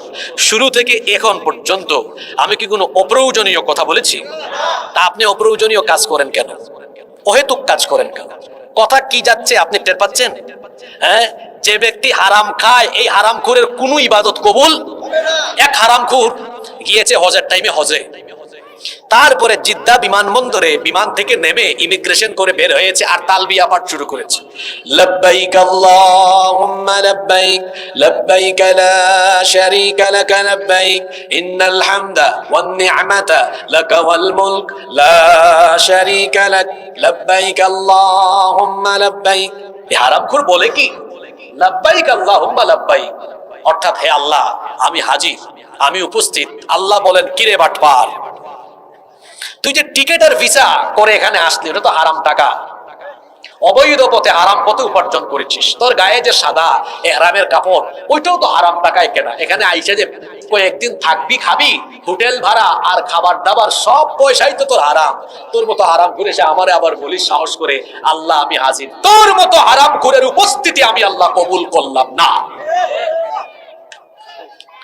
শুরু থেকে এখন পর্যন্ত আমি কি কোনো অপ্রয়োজনীয় কথা বলেছি? তা আপনি অপ্রয়োজনীয় কাজ করেন কেন? অহেতুক কাজ করেন কেন? কথা কি যাচ্ছে আপনি টের পাচ্ছেন? হ্যাঁ, যে ব্যক্তি হারাম খায় এই হারামখোরের কোনো ইবাদত কবুল। এক হারামখোর গিয়েছে হজের টাইমে হজে, তারপরে জিদ্দা বিমানবন্দরে বিমান থেকে নেমে ইমিগ্রেশন করে বের হয়েছে আর তালবিয়া পাঠ শুরু করেছে। লব্বাইক আল্লাহুম্মা লব্বাইক, লব্বাইক লা শারীকা লাক লব্বাইক, ইন্নাল হামদা ওয়ান নি'মাতা লাকা ওয়াল মুলক লা শারীকা লাক, লব্বাইক আল্লাহুম্মা লব্বাইক। এই হারামখোর বলে কি লব্বাইক আল্লাহুম্মা লব্বাইক, অর্থাৎ হে আল্লাহ আমি হাজির, আমি উপস্থিত। আল্লাহ বলেন কিরে বাটপার, তুই যে টিকেট আর ভিসা করে এখানে আসলি ওটা তো হারাম টাকা, অবৈধ পথে হারাম পথে উপার্জন করেছিস। তোর গায়ে যে সাদা ইহরামের কাপড় ওইটাও তো হারাম টাকায় কেনা। এখানে আইসা যে কয়েকদিন থাকবি, খাবি, হোটেল ভাড়া আর খাবার দাবার সব পয়সাই তো তোর হারাম। তোর মতো হারাম করে সে আমারে আবার বলিস সাহস করে আল্লাহ আমি হাজির। তোর মতো হারাম ঘুরের উপস্থিতি আমি আল্লাহ কবুল করলাম না।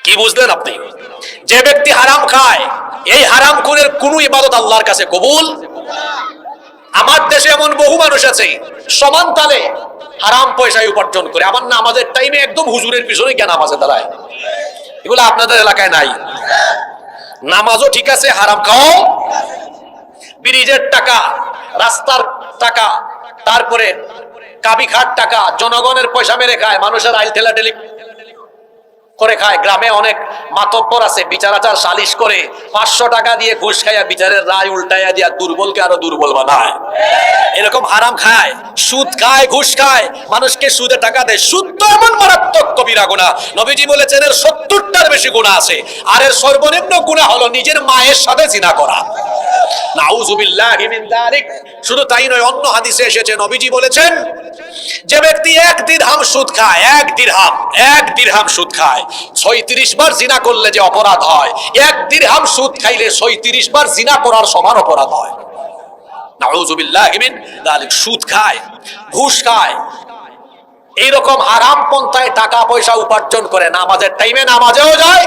কি বুঝলেন আপনি? যে ব্যক্তি হারাম খায় এই হারামখোরের কোনো ইবাদত আল্লাহর কাছে কবুল। আমার দেশে এমন বহু মানুষ আছে সমান তালে হারাম পয়সায় উপার্জন করে। আমার না আমাদের টাইমে একদম হুজুরের পিছনে গিয়ে নামাজে দাঁড়ায়। এগুলো আপনাদের এলাকায় নাই। নামাজও ঠিক আছে, হারাম খাও, ব্রিজের টাকা, রাস্তার টাকা, তারপরে কাবিখাট টাকা, জনগণের পয়সা মেরে খায়, মানুষের আইল ঠেলাঠেলি করে খায়। গ্রামে অনেক মাতব্বর আছে বিচার আচার সালিশ করে 500 টাকা দিয়ে ঘুষ খাইয়া বিচারের রায় উল্টাইয়া দিয়া দুর্বলকে আরো দুর্বল বানায়। এরকম হারাম খায়, সুদ খায়, ঘুষ খায়, মানুষকে সুদে টাকা দেয়। সুদ তো এমন মারাত্মক কবিরা গুনাহ, নবীজি বলেছেন এর 70টার বেশি গুনাহ আছে। আর এর সর্বনিম্ন গুনাহ হলো নিজের মায়ের সাথে জিনা করা। নাউযুবিল্লাহি মিন যালিক। শুধু তাই নয়, অন্য হাদিসে এসেছে নবীজি বলেছেন যে ব্যক্তি 1 দিরহাম সুদ খায়, 1 দিরহাম সুদ খায়, 36 বার জিনা করলে যে অপরাধ হয়, 1 দিরহাম সুদ খাইলে 36 বার জিনা করার সমান অপরাধ হয়। নাউযুবিল্লাহি মিন যালিক। সুদ খায়, ঘুষ খায়, এইরকম হারাম পন্থায় টাকা পয়সা উপার্জন করে নামাজের টাইমে নামাজেও যায়,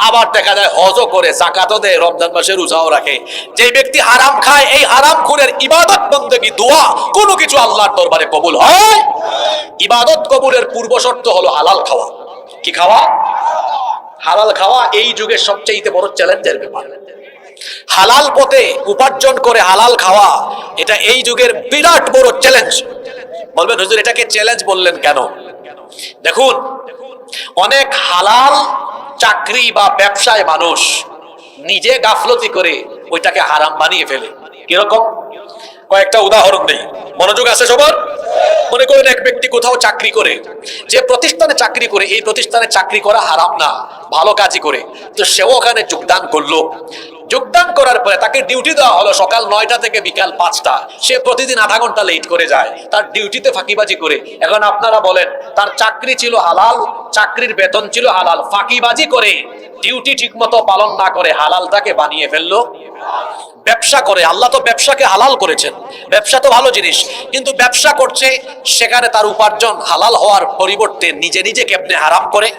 আবার দেখা যায় হজও করে, যাকাতও দেয়, রমজান মাসে রোজাও রাখে। যে ব্যক্তি হারাম খায়, এই হারাম খুনের ইবাদত বন্দেগী দোয়া কোনো কিছু আল্লাহর দরবারে কবুল হয়। ইবাদত কবুলের পূর্ব শর্ত হলো হালাল খাওয়া। কি খাওয়া? হালাল খাওয়া এই যুগের সবচেয়ে বড় চ্যালেঞ্জের ব্যাপার। হালাল পথে উপার্জন করে হালাল খাওয়া, এটা এই যুগের বিরাট বড় চ্যালেঞ্জ। বলবেন হুজুর এটাকে চ্যালেঞ্জ বললেন কেন? দেখুন, অনেক হালাল চাকরি বা ব্যবসায় মানুষ নিজে গাফলতি করে ওইটাকে হারাম বানিয়ে ফেলে। কিরকম? কয়েকটা উদাহরণ দেই, মনোযোগ আছে সবার? মনে করেন এক ব্যক্তি কোথাও চাকরি করে, যে প্রতিষ্ঠানে চাকরি করে এই প্রতিষ্ঠানে চাকরি করা হারাম না, ভালো কাজই করে, তো সেও ওখানে যোগদান করলো। যোগদান করার পরে তাকে ডিউটি দেওয়া হলো সকাল 9টা থেকে বিকাল 5টা। সে প্রতিদিন আধা ঘন্টা লেট করে যায়, তার ডিউটিতে ফাঁকিবাজি করে। এখন আপনারা বলেন, তার চাকরি ছিল হালাল, চাকরির বেতন ছিল হালাল, ফাঁকিবাজি করে ডিউটি ঠিকমতো পালন না করে হালালটাকে বানিয়ে ফেললো। ব্যবসা করে, আল্লাহ তো ব্যবসাকে হালাল করেছেন, ব্যবসা তো ভালো জিনিস, কিন্তু ব্যবসা করছে সেখানে তার উপার্জন হালাল হওয়ার পরিবর্তে নিজে নিজে কেমনে হারাম করে।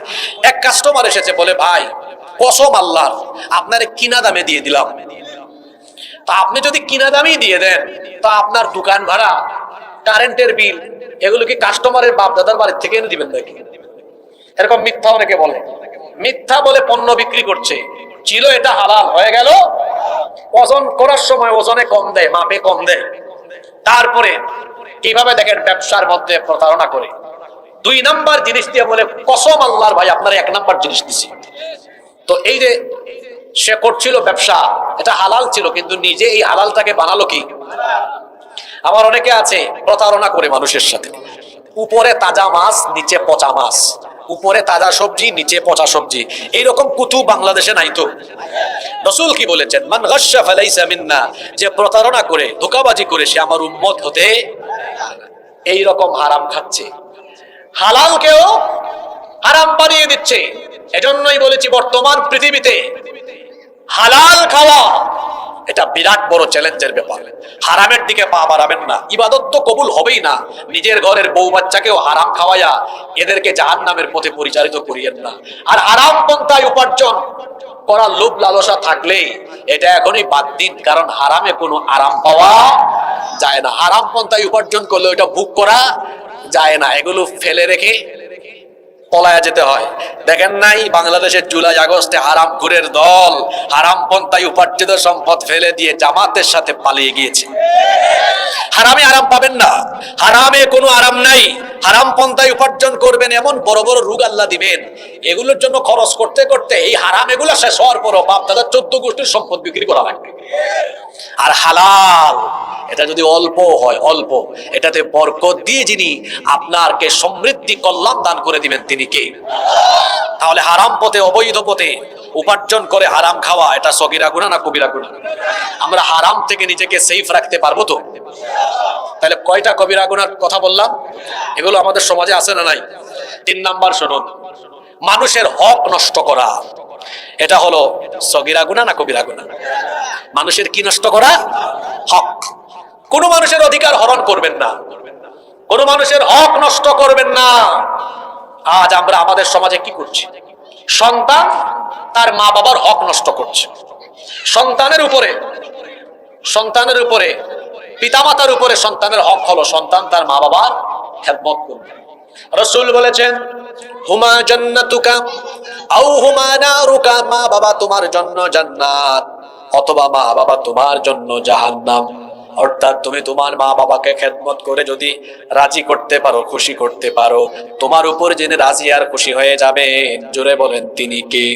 এক কাস্টমার এসেছে, বলে ভাই কসম আল্লাহর আপনারে কিনা দামে দিয়ে দিলাম, তা আপনি যদি কিনা দামেই দিয়ে দেন তা আপনার দোকান ভাড়া, কারেন্টের বিল, এগুলো কি কাস্টমারের বাপ দাদার বাড়ির থেকে এনে দিবেন নাকি? এরকম মিথ্যা অনেকে বলে, মিথ্যা বলে পণ্য বিক্রি করছে। ছিল এটা হালাল, হয়ে গেল ওজন করার সময় ওজনে কম দেয়, মাপে কম দেয়। তারপরে কিভাবে দেখেন ব্যবসার মধ্যে প্রতারণা করে। 2 নাম্বার জিনিস দিয়ে বলে কসম আল্লাহর ভাই আপনার 1 নাম্বার জিনিস দিছি। তো এই যে সে করছিল ব্যবসা, এটা হালাল ছিল, কিন্তু নিজে এই হালালটাকে বানালো কি? আমার অনেকে আছে প্রতারণা করে মানুষের সাথে, উপরে তাজা মাছ নিচে পচা মাছ, উপরে তাজা সবজি নিচে পচা সবজি, এইরকম কুতুব বাংলাদেশে নাই তো? রাসূল কি বলেছেন? মান গাশশা ফালাইসা মিন্না, যে প্রতারণা করে ধোঁকাবাজি করে সে আমার উম্মত হতে। এইরকম হারাম খাচ্ছে, হালালকেও হারাম বানিয়ে দিচ্ছে। এজন্যই বলেছি বর্তমান পৃথিবীতে হালাল খাওয়া এটা বিরাট বড় চ্যালেঞ্জের ব্যাপার। হারামের দিকে পা বাড়াবেন না, ইবাদত তো কবুল হবেই না। নিজের ঘরের বউ বাচ্চাকেও হারাম খাওয়াইয়া এদেরকে জাহান্নামের পথে পরিচালিত করিয়েন না। আর হারাম পন্থায় উপার্জন করার লোভ লালসা থাকলে এটা এখনই বাদ দিন, কারণ হারামে কোনো আরাম পাওয়া যায় না। হারাম পন্থায় উপার্জন করলে ওইটা ভোগ করা যায় না, এগুলো ফেলে রেখে পলায়া যেতে হয়। দেখেন নাই বাংলাদেশের জুলাই আগস্টে হারাম ঘুরের দল হারাম পন্থায় উপার্জিত সম্পদ ফেলে দিয়ে জামাতের সাথে পালিয়ে গিয়েছে। হারামে আরাম পাবেন না, হারামে কোনো আরাম নাই। হারাম পন্থায় উপার্জন করবেন, এমন বড় বড় রোগ আল্লাহ দিবেন, এগুলোর জন্য খরচ করতে করতে এই হারাম এগুলা শেষ হওয়ার পরও বাপ দাদার 14 গোষ্ঠীর সম্পদ বিক্রি করা লাগবে। আর হালাল এটা যদি অল্প হয়, অল্প, এটাতে বরকত দিয়ে যিনি আপনাকে সমৃদ্ধি কল্যাণ দান করে দিবেন তিনি কে? তাহলে হারাম পথে অবৈধ পথে উপার্জন করে হারাম খাওয়া এটা সগীরা গুনাহ না কবিরা গুনাহ? আমরা হারাম থেকে নিজেকে সেফ রাখতে পারবো তো? তাহলে কয়টা কবিরা গুনাহর কথা বললাম? এগুলো আমাদের সমাজে আছে না নাই? 3 নাম্বার শুনুন, মানুষের হক নষ্ট করা, এটা হলো সগীরা গুনাহ না কবিরা গুনাহ? মানুষের কি নষ্ট করা? হক। কোন মানুষের অধিকার হরণ করবেন না, কোন মানুষের হক নষ্ট করবেন না। আজ আমরা আমাদের সমাজে কি করছি? সন্তান তার মা বাবার হক নষ্ট করছে। সন্তানের উপরে পিতামাতার উপরে সন্তানের হক হলো সন্তান তার মা বাবার খেদমত করবে। রাসূল বলেছেন, হুমা জান্নাতুকা আও হুমা নারুকা, মা বাবা তোমার জন্য জান্নাত অথবা মা বাবা তোমার জন্য জাহান্নাম। অর্থাৎ তুমি তোমার মা বাবাকে খেদমত করে যদি রাজি করতে পারো, খুশি করতে পারো, তোমার উপর যিনি রাজি আর খুশি হয়ে যাবেন, জোরে বলেন তিনি কে?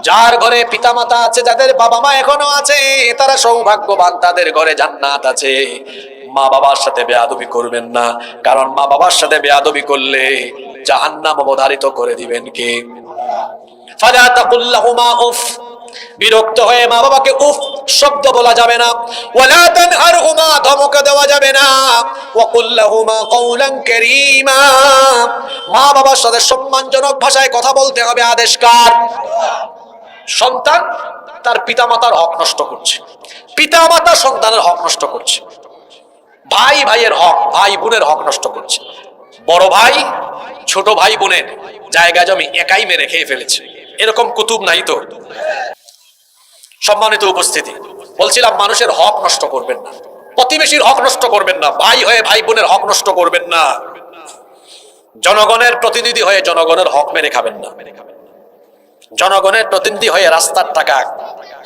যার ঘরে পিতামাতা আছে, যাদের বাবা মা এখনো আছে, তারা সৌভাগ্যবান, তাদের ঘরে জান্নাত আছে। মা বাবার সাথে বেয়াদবি করবেন না, কারণ মা বাবার সাথে বেয়াদবি করলে জাহান্নাম অবধারিত করে দিবেন কে? ফালা তাকুল লাহুমা উফ, বিরক্ত হয়ে মা বাবাকে উফ শব্দ বলা যাবে না। ওয়ালা তানহারহুমা, ধমক দেওয়া যাবে না। ওয়া কুল লাহুমা কওলান কারীমা, মা বাবার সাথে সম্মানজনক ভাষায় কথা বলতে হবে। আদেশ কার? সন্তান তার পিতামাতার হক নষ্ট করছে, পিতামাতা সন্তানের হক নষ্ট করছে, ভাই ভাইয়ের হক, ভাই বোনের হক নষ্ট করছে, বড় ভাই ছোট ভাই বোনের জায়গা জমি একাই মেরে খেয়ে ফেলেছে, এরকম কুতুব নাই তো? সম্মানিত উপস্থিতি, বলছিলাম মানুষের হক নষ্ট করবেন না, প্রতিবেশীর হক নষ্ট করবেন না, ভাই হয়ে ভাই বোনের হক নষ্ট করবেন না, জনগণের প্রতিনিধি হয়ে জনগণের হক মেরে খাবেন না, জনগণের প্রতিনিধি হয়ে রাস্তার টাকা,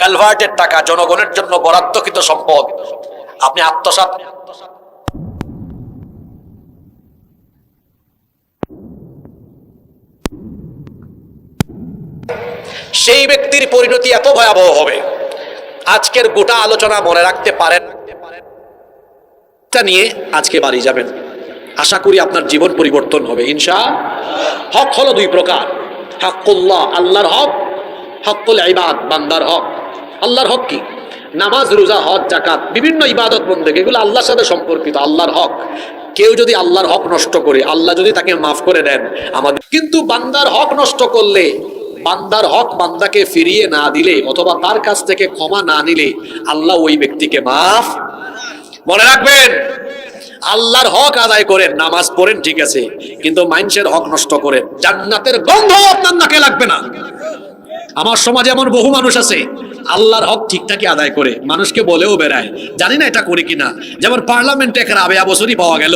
কালভার্টের টাকা, জনগণের জন্য বরাদ্দকৃত সম্পদ আপনি আত্মসাৎ। সেই ব্যক্তির পরিণতি এত ভয়াবহ হবে। আজকের গোটা আলোচনা মনে রাখতে পারেন, নিয়ে আজকে বাড়ি যাবেন, আশা করি আপনার জীবন পরিবর্তন হবে ইনশাআল্লাহ। হক হলো দুই প্রকার, হকুল্লাহ আল্লাহর হক, হকুল ইবাদ বান্দার হক। আল্লাহর হক কি? নামাজ, রোজা, হজ, যাকাত, বিভিন্ন ইবাদত বন্দেগী, এগুলো আল্লাহর সাথে সম্পর্কিত, আল্লাহর হক। কেউ যদি আল্লাহর হক নষ্ট করে, আল্লাহ যদি তাকে মাফ করে দেন আমাদের। কিন্তু বান্দার হক নষ্ট করলে, বান্দার হক বান্দাকে ফিরিয়ে না দিলে অথবা তার কাছ থেকে ক্ষমা না নিলে আল্লাহ ওই ব্যক্তিকে মাফ। মনে রাখবেন, আল্লাহর হক আদায় করেন, নামাজ পড়েন ঠিক আছে, কিন্তু মানুষের হক নষ্ট করেন, জান্নাতের গন্ধ আপনার নাকে লাগবে না। আমার সমাজে এমন বহু মানুষ আছে আল্লাহর হক ঠিকঠাকই আদায় করে, মানুষকে বলেও বেড়ায়, জানি না এটা করে কিনা। যেমন পার্লামেন্টে এক রাবেয়া বসরি পাওয়া গেল।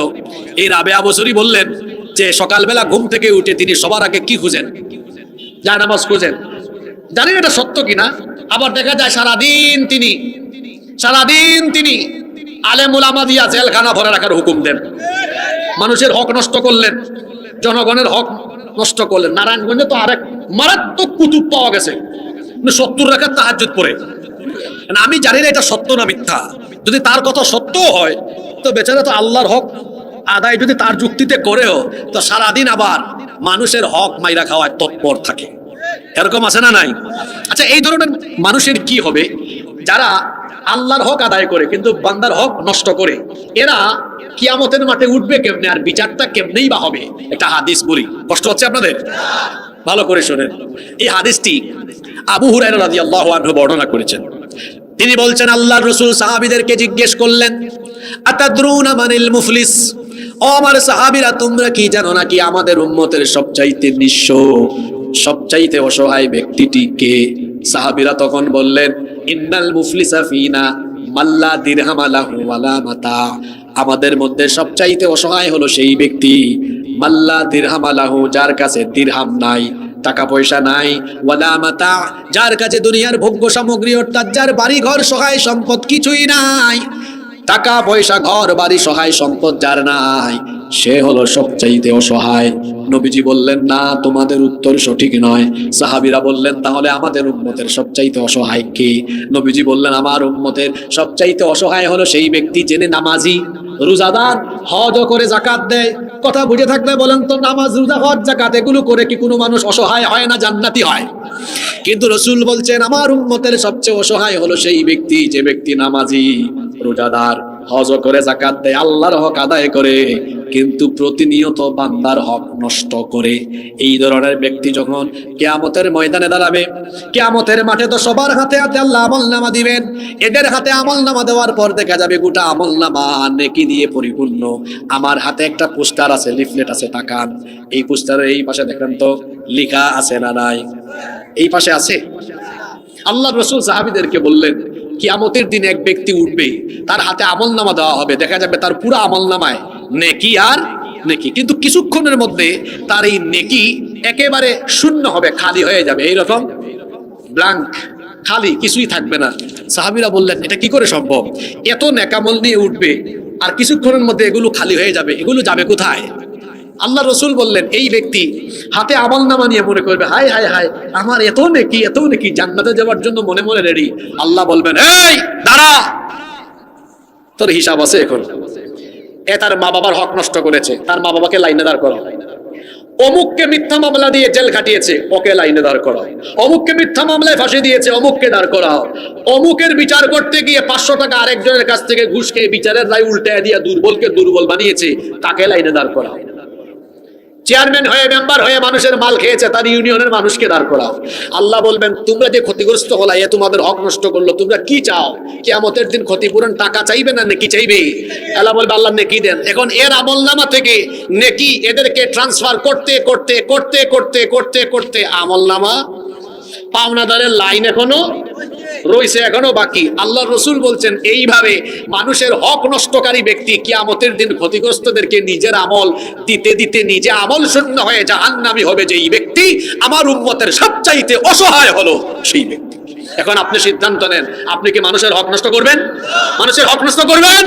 এই রাবেয়া বসরি বললেন যে সকালবেলা ঘুম থেকে উঠে তিনি সবার আগে কি খুঁজেন? যায় নামাজ খুঁজেন। জানি না এটা সত্য কিনা। আবার দেখা যায় সারাদিন তিনি আলেম উলামা দিয়া জেলখানা ভরে রাখার হুকুম দেন। মানুষের হক নষ্ট করলেন, জনগণের হক নষ্ট করলেন। নারায়ণগঞ্জে তো আরেক মারাত্মক কুতুব পাওয়া গেছে, 70 রাকাত তাহাজ্জুদ পড়ে। আমি জানি না এটা সত্য না মিথ্যা। যদি তার কথা সত্য হয় তো বেচারা তো আল্লাহর হক আদায় যদি তার যুক্তিতে করেও, তো সারাদিন আবার মানুষের হক মাইরা খাওয়ায় তৎপর থাকে। এরকম আছে না নাই? আচ্ছা, এই ধরনের মানুষের কি হবে? যারা আল্লাহর হক আদায় করে কিন্তু বান্দার হক নষ্ট করে, এরা কিয়ামতের মাঠে উঠবে কেমনে, আর বিচারটা কেমনেই বা হবে? একটা হাদিস বলি, কষ্ট হচ্ছে আপনাদের? ভালো করে শোনেন। এই হাদিসটি আবু হুরায়রা রাদিয়াল্লাহু আনহু বর্ণনা করেছেন। তিনি বলছেন, আল্লাহর রাসূল সাহাবীদেরকে জিজ্ঞেস করলেন, আতাদরুনা মানিল মুফলিস? ও আমার সাহাবীরা, তোমরা কি জানো নাকি আমাদের উম্মতের সবচাইতে নিঃস্ব, সবচাইতে অসহায় ব্যক্তিটি কে? সাহাবীরা তখন বললেন, ইন্নাল মুফলিসা ফিনা মাল্লা দিরহাম লাহু ওয়ালা মাতা। আমাদের মধ্যে সবচাইতে অসহায় হলো সেই ব্যক্তি, মাল্লা দিরহাম লাহু, যার কাছে দিরহাম নাই, টাকা পয়সা নাই, ওয়ালা মাতা, যার কাছে দুনিয়ার ভোগ্য সামগ্রী অর্থাৎ যার বাড়ি ঘর সহায় সম্পদ কিছুই নাই, টাকা পয়সা ঘর বাড়ি সহায় সম্পদ যার নাই, সে হলো সবচাইতে অসহায়। নবীজি বললেন, না, তোমাদের উত্তর সঠিক নয়। সাহাবীরা বললেন, তাহলে আমাদের উম্মতের সবচাইতে অসহায় কে? নবীজি বললেন, আমার উম্মতের সবচাইতে অসহায় হলো সেই ব্যক্তি যিনি নামাজি, রোজাদার, হজ করে যাকাত দেয়। কথা বুঝে থাকলে বলেন তো, নামাজ, রোজা, হজ, যাকাত এগুলো করে কি কোনো মানুষ অসহায় হয় না জান্নাতি হয়? কিন্তু রাসূল বলছেন, আমার উম্মতের সবচেয়ে অসহায় হলো সেই ব্যক্তি যে ব্যক্তি নামাজি, রোজাদার, হজ করে যাকাত দেয়, আল্লাহর হক আদায় করে, কিন্তু প্রতিনিয়ত বান্দার হক নষ্ট করে। এই ধরনের ব্যক্তি যখন কিয়ামতের ময়দানে দাঁড়াবে, কিয়ামতের মাঠে তো সবার হাতে হাতে আল্লাহ আমলনামা দিবেন। এদের হাতে আমলনামা দেওয়ার পর দেখা যাবে গোটা আমলনামা নেকি দিয়ে পরিপূর্ণ। আমার হাতে একটা পোস্টার আছে, লিফলেট আছে, তাকান। এই পোস্টারের এই পাশে দেখেন তো লেখা আছে না নাই? এই পাশে আছে। আল্লাহর রাসূল সাহাবীদেরকে বললেন, কিয়ামতের দিনে এক ব্যক্তি উঠবে, তার হাতে আমলনামা দেওয়া হবে, দেখা যাবে তার পুরো আমলনামায় নেকি আর নেকি, কিন্তু কিছুক্ষণের মধ্যে তার এই নেকি একেবারে শূন্য হবে, খালি হয়ে যাবে, এইরকম ব্ল্যাঙ্ক, খালি, কিছুই থাকবে না। সাহাবীরা বললেন, এটা কি করে সম্ভব? এত নেকামল নিয়ে উঠবে আর কিছুক্ষণের মধ্যে এগুলো খালি হয়ে যাবে, এগুলো যাবে কোথায়? আল্লাহ রাসূল বললেন, এই ব্যক্তি হাতে আমলনামা নিয়ে মনে করবে, হায় হায় হায়, আমার এত নেকি, জান্নাতে যাওয়ার জন্য মনে মনে রেডি। আল্লাহ বলবেন, এই দাঁড়া, তোর হিসাব আছে এখন। তার মা বাবার হক নষ্ট করেছে, তার মা বাবাকে লাইনে দাঁড় করো। অমুককে মিথ্যা মামলা দিয়ে জেল খাটিয়েছে, ওকে লাইনে দাঁড় করাও। অমুককে মিথ্যা মামলায় ফাঁসি দিয়েছে, অমুককে দাঁড় করাও। অমুকের বিচার করতে গিয়ে 500 টাকা আরেকজনের কাছ থেকে ঘুষ খেয়ে বিচারের রায় উল্টে দিয়ে দুর্বলকে দুর্বল বানিয়েছে, তাকে লাইনে দাঁড় করাও। চেয়ারম্যান হয়ে মেম্বার হয়ে মানুষের মাল খেয়েছে, তার ইউনিয়নের মানুষকে দাঁড় করাও। আল্লাহ বলবেন তোমরা যে ক্ষতিগ্রস্ত হলা, এ তোমাদের হক নষ্ট করলো, তোমরা কি চাও? কিয়ামতের দিন ক্ষতিপূরণ টাকা চাইবে না নেকি চাইবে? আল্লাহ বলবে আল্লাহ নেকি দেন। এখন এর আমলনামা থেকে নেকি এদেরকে ট্রান্সফার করতে করতে করতে করতে করতে করতে আমলনামা পাওনাদারের লাইন এখনো রয়েছে, এখনো বাকি। আল্লাহ রসুল বলছেন এইভাবে মানুষের হক নষ্টকারী ব্যক্তি কিয়ামতের দিন ক্ষতিগ্রস্তদেরকে নিজের আমল দিতে দিতে নিজে আমল শূন্য হয়ে জাহান্নামী হবে যেই ব্যক্তি, আমার উম্মতের সবচাইতে অসহায় হলো সেই ব্যক্তি। এখন আপনি সিদ্ধান্ত নেন, আপনি কি মানুষের হক নষ্ট করবেন? মানুষের হক নষ্ট করবেন?